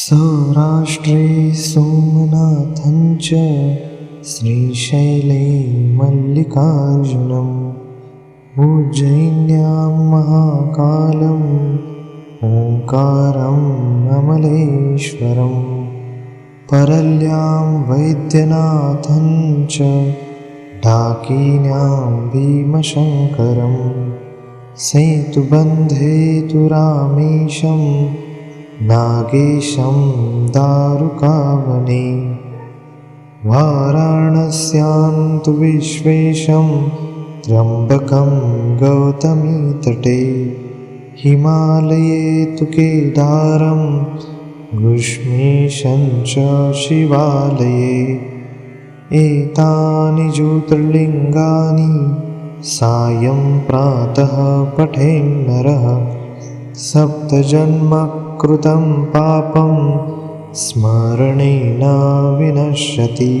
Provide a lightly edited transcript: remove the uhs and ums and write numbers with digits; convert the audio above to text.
सौराष्ट्रे सोमनाथं च श्रीशैले मल्लिकार्जुनम् उज्जयिन्यां महाकालम् ओङ्कारम् अमलेश्वरम् परल्यां वैद्यनाथं च डाकिन्यां भीमशङ्करम् सेतुबन्धे तु रामेशं नागेशं दारुकावने वाराणस्यां तु विश्वेशं त्र्यम्बकं गौतमीतटे हिमालये तु केदारं गृष्णेशं च शिवालये एतानि ज्योतिर्लिङ्गानि सायं प्रातः पठेन्नरः सप्तजन्मकृतं पापं स्मरणेन विनश्यति।